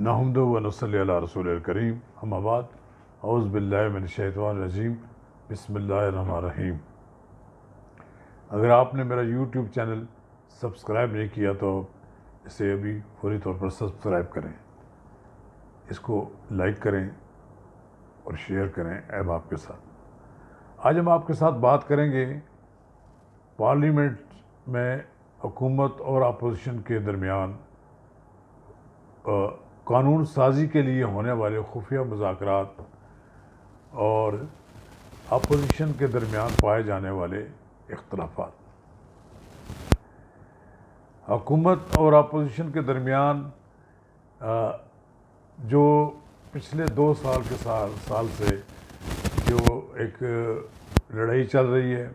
نحمدہ و نصلی علی رسول الکریم اما بعد اعوذ باللہ من الشیطان الرجیم بسم اللہ الرحمن الرحیم۔ اگر آپ نے میرا یوٹیوب چینل سبسکرائب نہیں کیا تو اسے ابھی فوری طور پر سبسکرائب کریں، اس کو لائک کریں اور شیئر کریں احباب کے ساتھ۔ آج ہم آپ کے ساتھ بات کریں گے پارلیمنٹ میں حکومت اور اپوزیشن کے درمیان قانون سازی کے لیے ہونے والے خفیہ مذاکرات اور اپوزیشن کے درمیان پائے جانے والے اختلافات۔ حکومت اور اپوزیشن کے درمیان جو پچھلے 2 سال کے سال سے جو ایک لڑائی چل رہی ہے،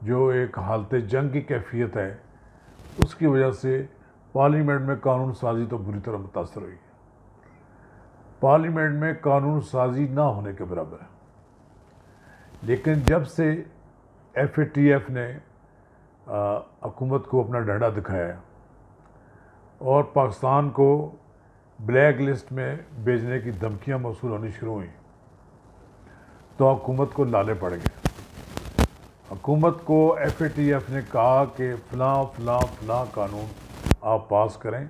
جو ایک حالت جنگ کی کیفیت ہے، اس کی وجہ سے پارلیمنٹ میں قانون سازی تو بری طرح متاثر ہوئی ہے۔ پارلیمنٹ میں قانون سازی نہ ہونے کے برابر ہے، لیکن جب سے ایف اے ٹی ایف نے حکومت کو اپنا ڈنڈا دکھایا اور پاکستان کو بلیک لسٹ میں بھیجنے کی دھمکیاں موصول ہونی شروع ہوئیں تو حکومت کو لالے پڑ گئے۔ حکومت کو ایف اے ٹی ایف نے کہا کہ فلاں فلاں فلاں قانون آپ پاس کریں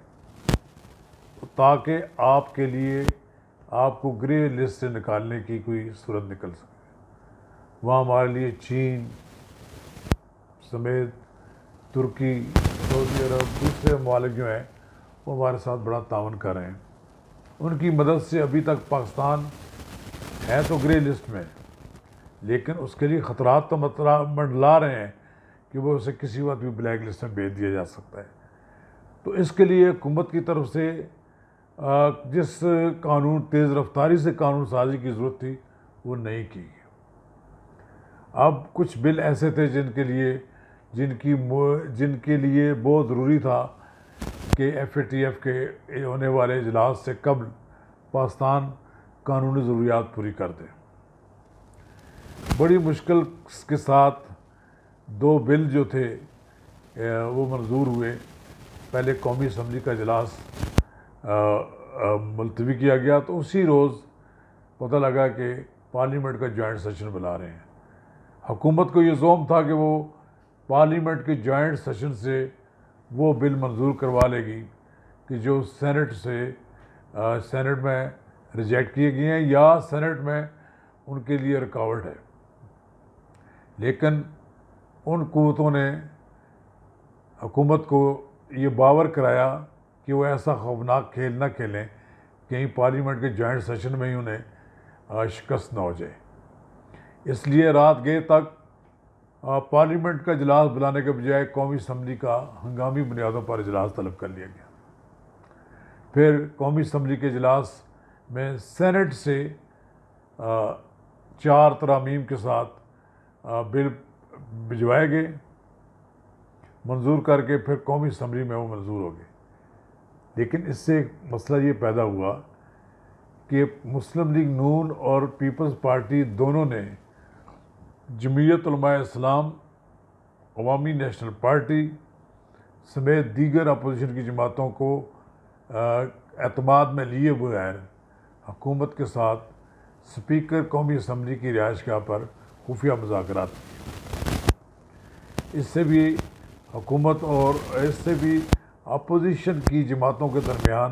تاکہ آپ کے لیے آپ کو گرے لسٹ سے نکالنے کی کوئی صورت نکل سکے۔ وہاں ہمارے لیے چین سمیت ترکی، سعودی عرب، دوسرے ممالک جو ہیں وہ ہمارے ساتھ بڑا تعاون کر رہے ہیں۔ ان کی مدد سے ابھی تک پاکستان ہے تو گرے لسٹ میں، لیکن اس کے لیے خطرات تو منڈلا رہے ہیں کہ وہ اسے کسی وقت بھی بلیک لسٹ میں بھیج دیا جا سکتا ہے۔ تو اس کے لیے حکومت کی طرف سے جس قانون تیز رفتاری سے قانون سازی کی ضرورت تھی وہ نہیں کی گئی۔ اب کچھ بل ایسے تھے جن کے لیے بہت ضروری تھا کہ ایف اے ٹی ایف کے ہونے والے اجلاس سے قبل پاکستان قانونی ضروریات پوری کر دے۔ بڑی مشکل کے ساتھ 2 بل جو تھے وہ منظور ہوئے۔ پہلے قومی اسمبلی کا اجلاس ملتوی کیا گیا تو اسی روز پتہ لگا کہ پارلیمنٹ کا جوائنٹ سیشن بلا رہے ہیں۔ حکومت کو یہ زوم تھا کہ وہ پارلیمنٹ کے جوائنٹ سیشن سے وہ بل منظور کروا لے گی کہ جو سینٹ میں ریجیکٹ کیے گئے ہیں یا سینٹ میں ان کے لیے رکاوٹ ہے، لیکن ان قوتوں نے حکومت کو یہ باور کرایا کہ وہ ایسا خوفناک کھیل نہ کھیلیں کہیں پارلیمنٹ کے جوائنٹ سیشن میں ہی انہیں شکست نہ ہو جائے۔ اس لیے رات گئے تک پارلیمنٹ کا اجلاس بلانے کے بجائے قومی اسمبلی کا ہنگامی بنیادوں پر اجلاس طلب کر لیا گیا۔ پھر قومی اسمبلی کے اجلاس میں سینٹ سے 4 ترامیم کے ساتھ بل بھجوائے گئے، منظور کر کے پھر قومی اسمبلی میں وہ منظور ہو گئے۔ لیکن اس سے ایک مسئلہ یہ پیدا ہوا کہ مسلم لیگ نون اور پیپلز پارٹی دونوں نے جمعیت علماء اسلام، عوامی نیشنل پارٹی سمیت دیگر اپوزیشن کی جماعتوں کو اعتماد میں لیے بغیر حکومت کے ساتھ اسپیکر قومی اسمبلی کی رہائش گاہ پر خفیہ مذاکرات کیے۔ اس سے بھی حکومت اور اس سے بھی اپوزیشن کی جماعتوں کے درمیان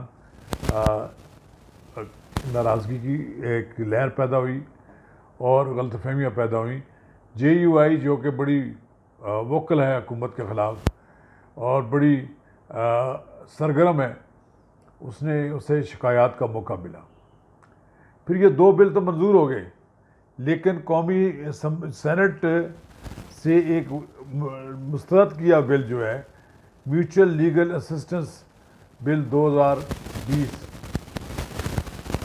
ناراضگی کی ایک لہر پیدا ہوئی اور غلط فہمیاں پیدا ہوئیں۔ جے یو آئی جو کہ بڑی ووکل ہے حکومت کے خلاف اور بڑی سرگرم ہے، اسے شکایات کا موقع ملا۔ پھر یہ 2 بل تو منظور ہو گئے، لیکن قومی سینٹ سے ایک مسترد کیا بل جو ہے میوچل لیگل اسسٹنس بل 2020،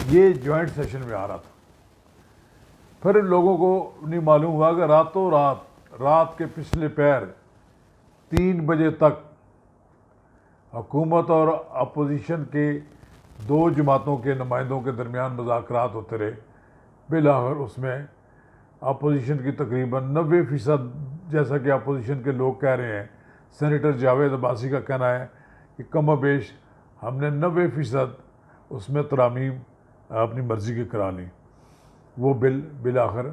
یہ جوائنٹ سیشن میں آ رہا تھا۔ پھر ان لوگوں کو نہیں معلوم ہوا کہ راتوں رات کے پچھلے پہر 3 بجے تک حکومت اور اپوزیشن کے 2 جماعتوں کے نمائندوں کے درمیان مذاکرات ہوتے رہے۔ بالآخر اس میں اپوزیشن کی تقریباً 90%، جیسا کہ اپوزیشن کے لوگ کہہ رہے ہیں، سینیٹر جاوید عباسی کا کہنا ہے کہ کم و بیش ہم نے 90% اس میں ترامیم اپنی مرضی کے کرا لیں. وہ بل بالآخر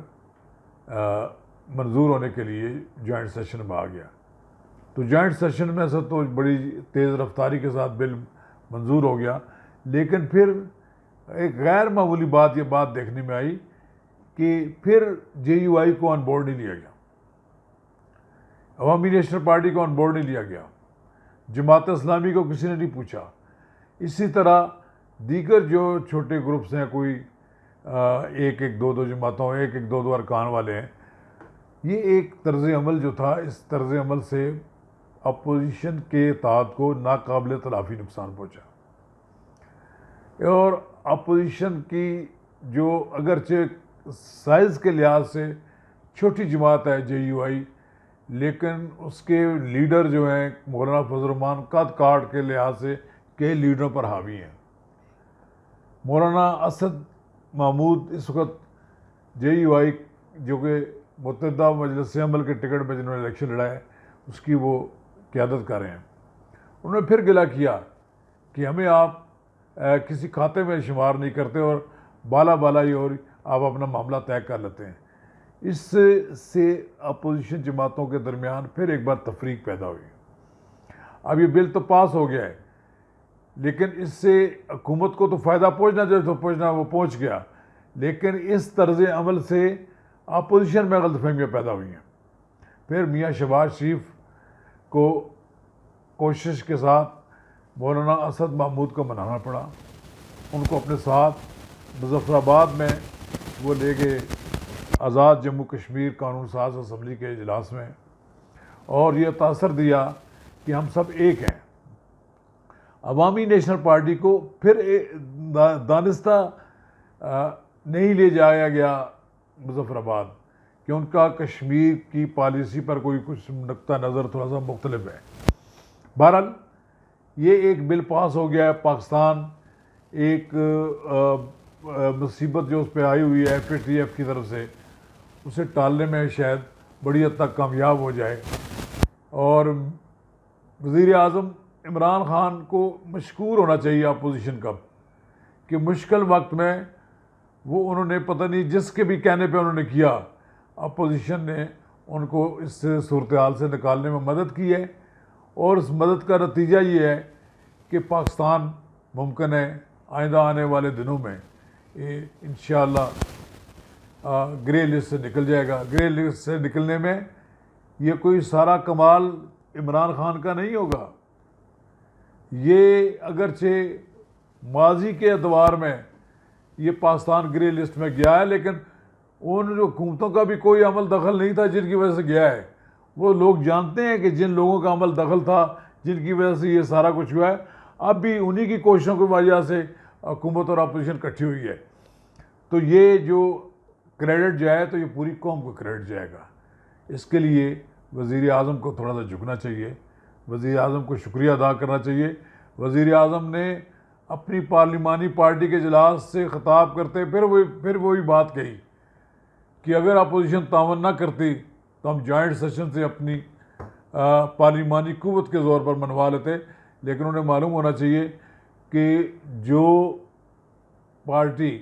منظور ہونے کے لیے جوائنٹ سیشن میں آ گیا. تو جوائنٹ سیشن میں سے تو بڑی تیز رفتاری کے ساتھ بل منظور ہو گیا، لیکن پھر ایک غیر معمولی بات یہ بات دیکھنے میں آئی کہ پھر جے یو آئی کو آن بورڈ نہیں لیا گیا، عوامی نیشنل پارٹی کو آن بورڈ نہیں لیا گیا، جماعت اسلامی کو کسی نے نہیں پوچھا. اسی طرح دیگر جو چھوٹے گروپس ہیں، کوئی ایک ایک دو جماعتوں، ایک ایک دو ارکان والے ہیں، یہ ایک طرز عمل جو تھا، اس طرز عمل سے اپوزیشن کے اتحاد کو ناقابل تلافی نقصان پہنچا. اور اپوزیشن کی جو اگرچہ سائز کے لحاظ سے چھوٹی جماعت ہے جے یو آئی، لیکن اس کے لیڈر جو ہیں مولانا فضل الرحمان قد کاٹ کے لحاظ سے کئی لیڈروں پر حاوی ہیں. مولانا اسد محمود اس وقت جے یو آئی جو کہ متحدہ مجلس عمل کے ٹکٹ میں جنہوں نے الیکشن لڑا ہے اس کی وہ قیادت کر رہے ہیں. انہوں نے پھر گلہ کیا کہ ہمیں آپ کسی کھاتے میں شمار نہیں کرتے اور بالا ہی اور آپ اپنا معاملہ طے کر لیتے ہیں. اس سے اپوزیشن جماعتوں کے درمیان پھر ایک بار تفریق پیدا ہوئی. اب یہ بل تو پاس ہو گیا ہے، لیکن اس سے حکومت کو تو فائدہ پہنچنا چاہیے تو پہنچنا، وہ پہنچ گیا، لیکن اس طرز عمل سے اپوزیشن میں غلط فہمیاں پیدا ہوئی ہیں. پھر میاں شہباز شریف کو کوشش کے ساتھ مولانا اسد محمود کو منانا پڑا. ان کو اپنے ساتھ مظفر آباد میں وہ لے گئے آزاد جموں کشمیر قانون ساز اسمبلی کے اجلاس میں، اور یہ تاثر دیا کہ ہم سب ایک ہیں. عوامی نیشنل پارٹی کو پھر دانستہ نہیں لے جایا گیا مظفر آباد کہ ان کا کشمیر کی پالیسی پر کوئی کچھ نقطہ نظر تھوڑا سا مختلف ہے. بہرحال یہ ایک بل پاس ہو گیا ہے. پاکستان ایک مصیبت جو اس پہ آئی ہوئی ہے ایف اے ٹی ایف کی طرف سے، اسے ٹالنے میں شاید بڑی حد تک کامیاب ہو جائے. اور وزیر اعظم عمران خان کو مشکور ہونا چاہیے اپوزیشن کا کہ مشکل وقت میں وہ انہوں نے پتہ نہیں جس کے بھی کہنے پہ انہوں نے کیا، اپوزیشن نے ان کو اس صورتحال سے نکالنے میں مدد کی ہے. اور اس مدد کا نتیجہ یہ ہے کہ پاکستان ممکن ہے آئندہ آنے والے دنوں میں انشاءاللہ گرے لسٹ سے نکل جائے گا. گرے لسٹ سے نکلنے میں یہ کوئی سارا کمال عمران خان کا نہیں ہوگا. یہ اگرچہ ماضی کے ادوار میں یہ پاکستان گرے لسٹ میں گیا ہے، لیکن ان جو حکومتوں کا بھی کوئی عمل دخل نہیں تھا جن کی وجہ سے گیا ہے. وہ لوگ جانتے ہیں کہ جن لوگوں کا عمل دخل تھا جن کی وجہ سے یہ سارا کچھ ہوا ہے، اب بھی انہی کی کوششوں کی وجہ سے حکومت اور اپوزیشن کٹھی ہوئی ہے. تو یہ جو کریڈٹ جائے تو یہ پوری قوم کو کریڈٹ جائے گا. اس کے لیے وزیر اعظم کو تھوڑا سا جھکنا چاہیے، وزیر اعظم کو شکریہ ادا کرنا چاہیے. وزیر اعظم نے اپنی پارلیمانی پارٹی کے اجلاس سے خطاب کرتے پھر وہی بات کہی کہ اگر اپوزیشن تعاون نہ کرتی تو ہم جوائنٹ سیشن سے اپنی پارلیمانی قوت کے زور پر منوا لیتے. لیکن انہیں معلوم ہونا چاہیے کہ جو پارٹی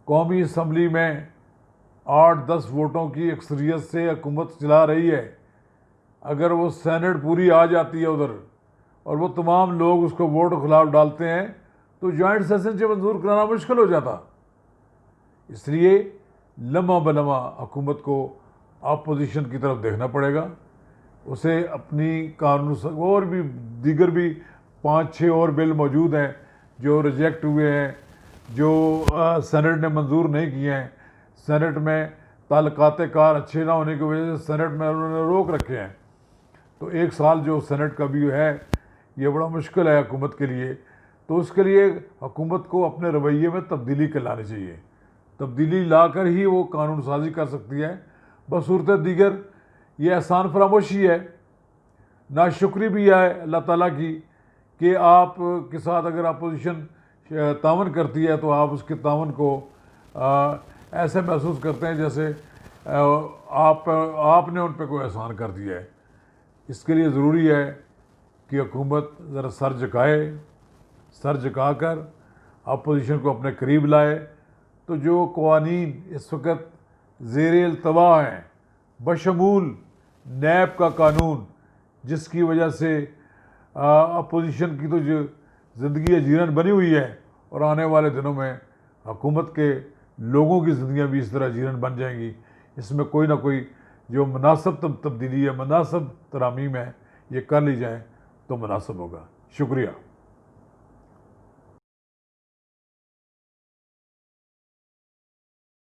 قومی اسمبلی میں 8-10 ووٹوں کی اکثریت سے حکومت چلا رہی ہے، اگر وہ سینٹ پوری آ جاتی ہے ادھر اور وہ تمام لوگ اس کو ووٹ کے خلاف ڈالتے ہیں تو جوائنٹ سیشن سے منظور کرانا مشکل ہو جاتا. اس لیے لمحہ بلمحہ حکومت کو اپوزیشن کی طرف دیکھنا پڑے گا. اسے اپنی قانون اور بھی دیگر بھی 5-6 اور بل موجود ہیں جو ریجیکٹ ہوئے ہیں، جو سینٹ نے منظور نہیں کیے ہیں. سینٹ میں تعلقات کار اچھے نہ ہونے کی وجہ سے سینٹ میں انہوں نے روک رکھے ہیں. تو 1 سال جو سینٹ کا بھی ہے یہ بڑا مشکل ہے حکومت کے لیے. تو اس کے لیے حکومت کو اپنے رویے میں تبدیلی لانی چاہیے. تبدیلی لا کر ہی وہ قانون سازی کر سکتی ہے. بصورت دیگر یہ احسان فراموشی ہے، ناشکری بھی ہے اللہ تعالیٰ کی کہ آپ کے ساتھ اگر اپوزیشن تعاون کرتی ہے تو آپ اس کے تعاون کو ایسے محسوس کرتے ہیں جیسے آپ نے ان پہ کوئی احسان کر دیا ہے. اس کے لیے ضروری ہے کہ حکومت ذرا سر جھکائے سر جھکا کر اپوزیشن کو اپنے قریب لائے، تو جو قوانین اس وقت زیر التواء ہیں، بشمول نیب کا قانون، جس کی وجہ سے اپوزیشن کی تو جو زندگی اجیرن بنی ہوئی ہے، اور آنے والے دنوں میں حکومت کے لوگوں کی زندگیاں بھی اس طرح اجیرن بن جائیں گی، اس میں کوئی نہ کوئی جو مناسب تبدیلی ہے، مناسب ترامیم ہے، یہ کر لی جائیں تو مناسب ہوگا۔ شکریہ۔